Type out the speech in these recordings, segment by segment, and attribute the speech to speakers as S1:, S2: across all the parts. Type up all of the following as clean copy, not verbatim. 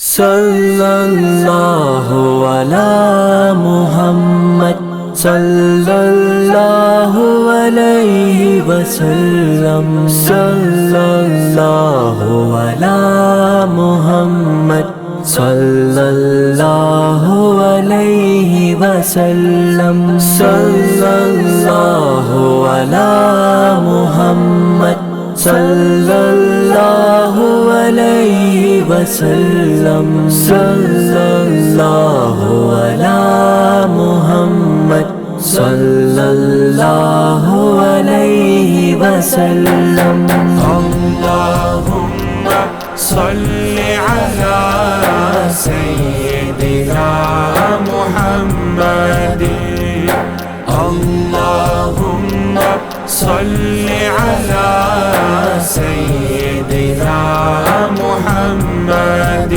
S1: صلی اللہ علی محمد صلی اللہ علیہ وسلم صلی اللہ علی محمد صلی اللہ علیہ وسلم صلی اللہ علی محمد صلی اللہ علیہ وسلم صلی اللہ علی محمد صلی اللہ علیہ وسلم
S2: اللہم صلی علی سیدنا محمد اللہم صلی علی سیدنا محمد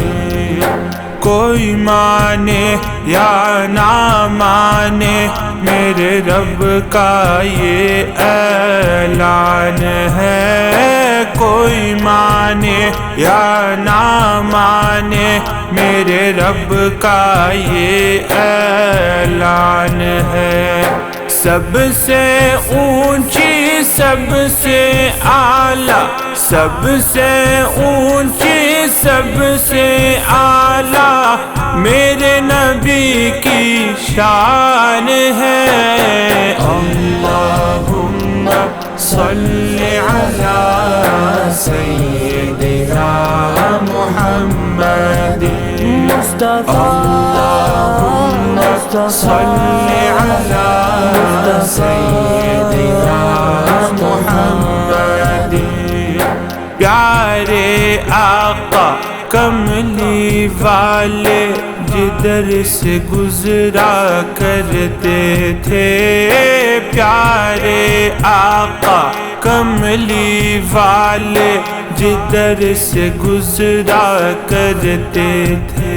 S2: کوئی مانے یا نہ مانے میرے رب کا یہ اعلان ہے، کوئی مانے یا نہ مانے میرے رب کا یہ اعلان ہے۔ سب سے اونچی سب سے اعلیٰ، سب سے اونچی سب سے اعلیٰ میرے نبی کی شان ہے۔ اللہم صلی علی سیدنا محمد
S1: مصطفیٰ
S2: اللہم صلی علی سیدنا محمد پیارے آقا کملی والے جدھر سے گزرا کرتے تھے، پیارے آقا کملی والے جدھر سے گزرا کرتے تھے،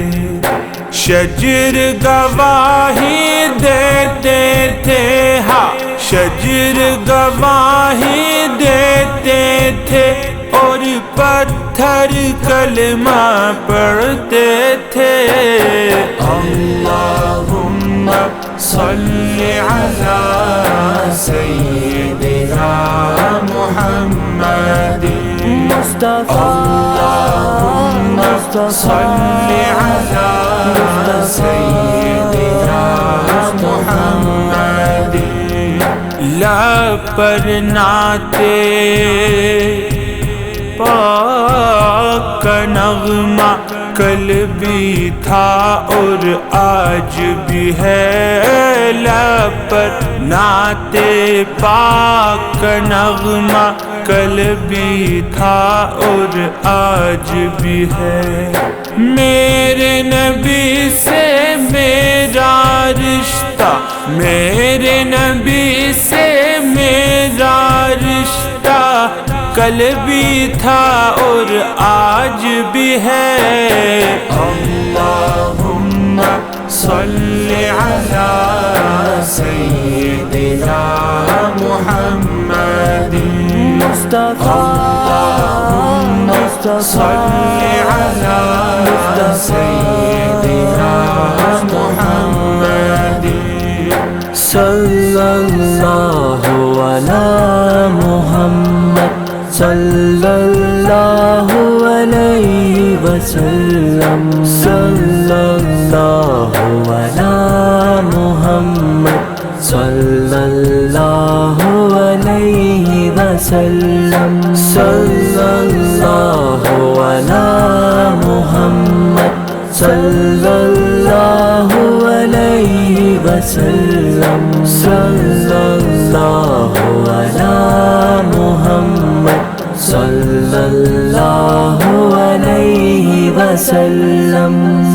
S2: شجر گواہی دیتے تھے، ہاں شجر گواہی دیتے تھے اور پتھر کلمہ پڑھتے تھے۔ اللہم صلی علی سیدنا محمد
S1: مصطفیٰ
S2: اللہم صلی علی سیدنا محمد لب پر نعت پاک کا نغمہ کل بھی تھا اور آج بھی ہے، لب پر نعت پاک کا نغمہ کل بھی تھا اور آج بھی ہے۔ میرے نبی سے میرا رشتہ، میرے نبی سے میرا رشتہ کل بھی تھا اور آج بھی ہے۔ اللہم صلی علی سیدنا محمد
S1: مصطفیٰ
S2: صلی علی سیدنا محمد
S1: صلی اللہ علی محمد صلی اللہ علیہ وسلم صلی اللہ علی محمد صلی اللہ علیہ وسلم صلی اللہ علی محمد صلی اللہ علیہ وسلم صلی اللہ علی محمد صلی اللہ علیہ وسلم۔